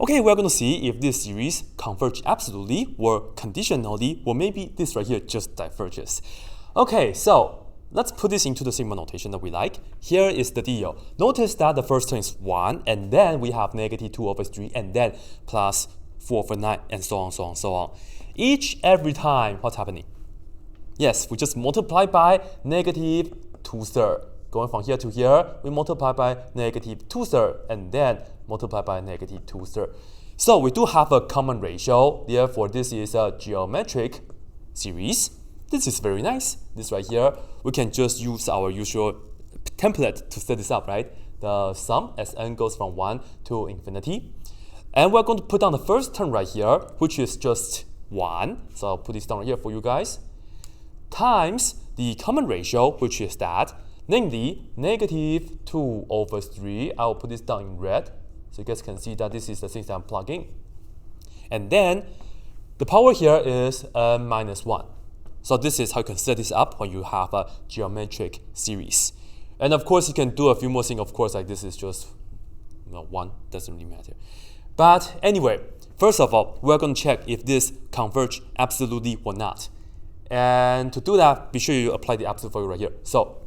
Okay, we're going to see if this series converge absolutely or conditionally, or maybe this right here just diverges. Okay, so let's put this into the sigma notation that we like. Here is the deal. Notice that the first term is 1, and then we have negative 2 over 3, and then plus 4 over 9, and so on, so on, so on. Every time, what's happening? Yes, we just multiply by negative 2/3. Going from here to here, we multiply by negative 2/3, and then multiply by negative 2/3. So we do have a common ratio, therefore this is a geometric series. This is very nice. This right here, we can just use our usual template to set this up, right? The sum as n goes from 1 to infinity. And we're going to put down the first term right here, which is just 1. So I'll put this down right here for you guys. Times the common ratio, which is that, namely negative 2 over 3. I will put this down in red, so you guys can see that this is the things that I'm plugging. And then the power here is n minus 1. So this is how you can set this up when you have a geometric series. And of course, you can do a few more things. Of course, like this is just 1, doesn't really matter. But anyway, first of all, we're going to check if this converge absolutely or not. And to do that, be sure you apply the absolute value right here. So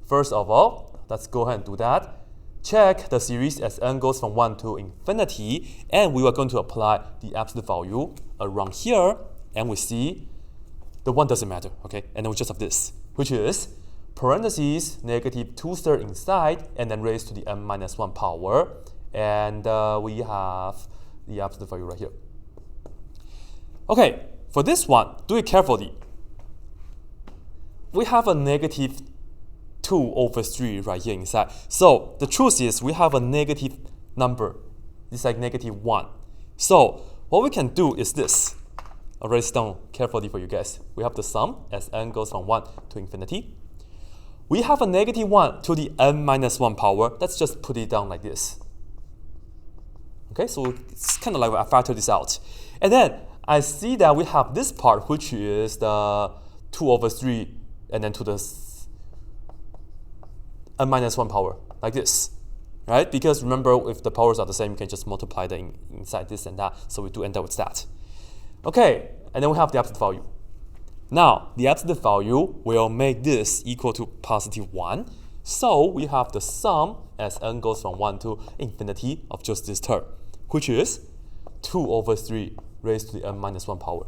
first of all, let's go ahead and do that. Check the series as n goes from 1 to infinity, and we are going to apply the absolute value around here, and we see the 1 doesn't matter, okay? And then we just have this, which is parentheses negative 2/3 inside, and then raised to the n minus 1 power, and we have the absolute value right here. Okay, for this one, do it carefully. We have a negative 2 over 3 right here inside. So the truth is we have a negative number. It's like negative 1. So what we can do is this. I'll write this down carefully for you guys. We have the sum as n goes from 1 to infinity. We have a negative 1 to the n minus 1 power. Let's just put it down like this. Okay, so it's kind of like I factor this out. And then I see that we have this part, which is the 2 over 3, and then to the n minus 1 power, like this, right? Because remember, if the powers are the same, you can just multiply them inside this and that, so we do end up with that. Okay, and then we have the absolute value. Now, the absolute value will make this equal to positive 1, so we have the sum as n goes from 1 to infinity of just this term, which is 2 over 3 raised to the n minus 1 power.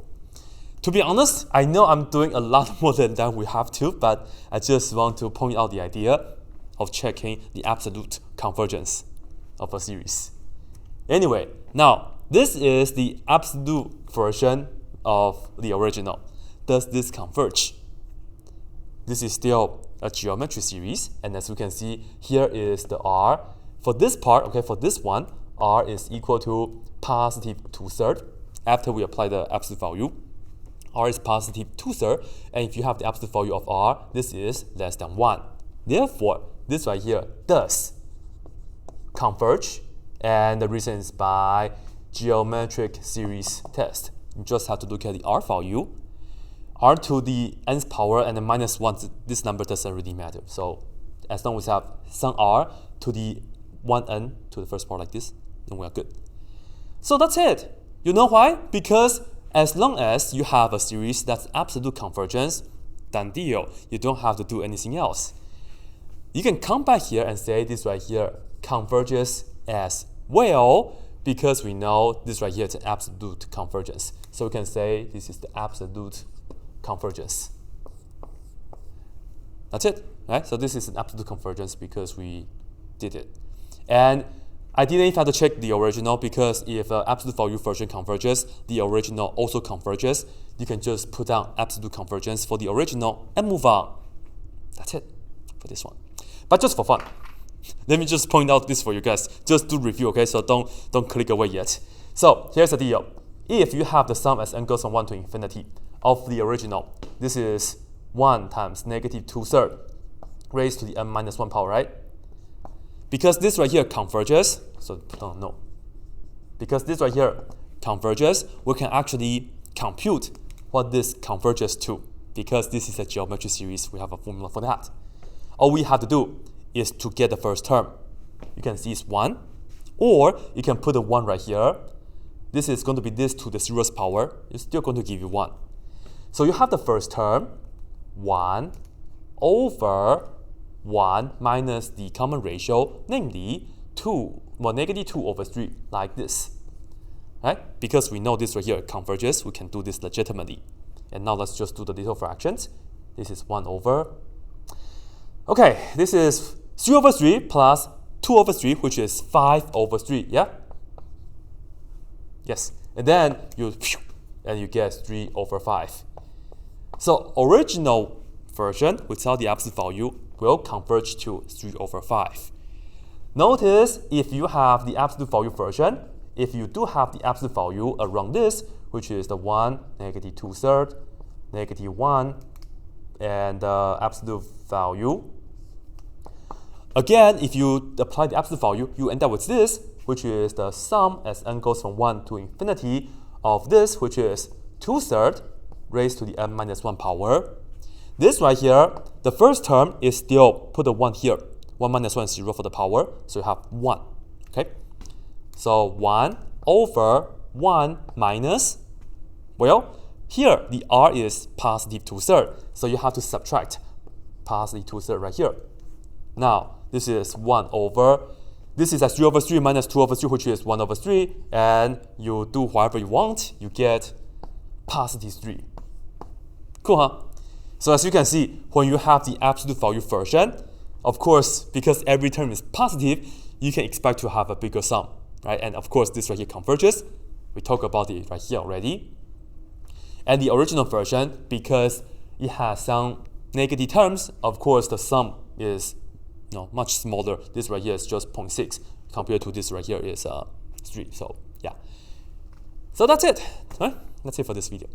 To be honest, I know I'm doing a lot more than that we have to, but I just want to point out the idea of checking the absolute convergence of a series. Anyway, now this is the absolute version of the original. Does this converge? This is still a geometric series, and as you can see, here is the r. For this part, okay, for this one, r is equal to positive 2/3 after we apply the absolute value. R is positive 2/3, and if you have the absolute value of r, this is less than 1. Therefore, this right here does converge, and the reason is by geometric series test. You just have to look at the r value. R to the nth power and the minus 1, this number doesn't really matter. So as long as we have some r to the 1n to the first part like this, then we are good. So that's it. You know why? Because as long as you have a series that's absolute convergence, done deal. You don't have to do anything else. You can come back here and say this right here converges as well, because we know this right here is an absolute convergence. So we can say this is the absolute convergence. That's it, right? So this is an absolute convergence because we did it. And I didn't even have to check the original, because if absolute value version converges, the original also converges. You can just put down absolute convergence for the original and move on. That's it for this one. But just for fun, let me just point out this for you guys, just to review, okay? So don't click away yet. So here's the deal. If you have the sum as n goes from 1 to infinity of the original, this is 1 times negative 2/3 raised to the n minus 1 power, right? Because this right here converges, so put on no. Because this right here converges, we can actually compute what this converges to. Because this is a geometric series, we have a formula for that. All we have to do is to get the first term. You can see it's 1 Or you can put a 1 right here. This is going to be this to the 0th power. It's still going to give you 1. So you have the first term, 1 over 1 minus the common ratio, namely 2, well, negative 2 over 3, like this. Right? Because we know this right here converges, we can do this legitimately. And now let's just do the little fractions. This is 1 over. Okay, this is 3 over 3 plus 2 over 3, which is 5 over 3, yeah? Yes. And then you get 3 over 5. So original version without the absolute value will converge to 3 over 5. Notice if you have the absolute value version, if you do have the absolute value around this, which is the 1, negative 2/3, negative 1, and the absolute value. Again, if you apply the absolute value, you end up with this, which is the sum as n goes from 1 to infinity of this, which is 2/3 raised to the n minus 1 power. This right here, the first term is still, put a 1 here. 1 minus 1 is 0 for the power, so you have 1. Okay? So 1 over 1 minus, well, here the r is positive 2/3, so you have to subtract positive 2/3 right here. Now, this is 1 over, this is a 3 over 3 minus 2 over 3, which is 1 over 3, and you do whatever you want, you get positive 3. Cool, huh? So as you can see, when you have the absolute value version, of course, because every term is positive, you can expect to have a bigger sum, right? And of course, this right here converges. We talked about it right here already. And the original version, because it has some negative terms, of course, the sum is much smaller. This right here is just 0.6 compared to this right here is 3. So yeah. So that's it. Right? That's it for this video.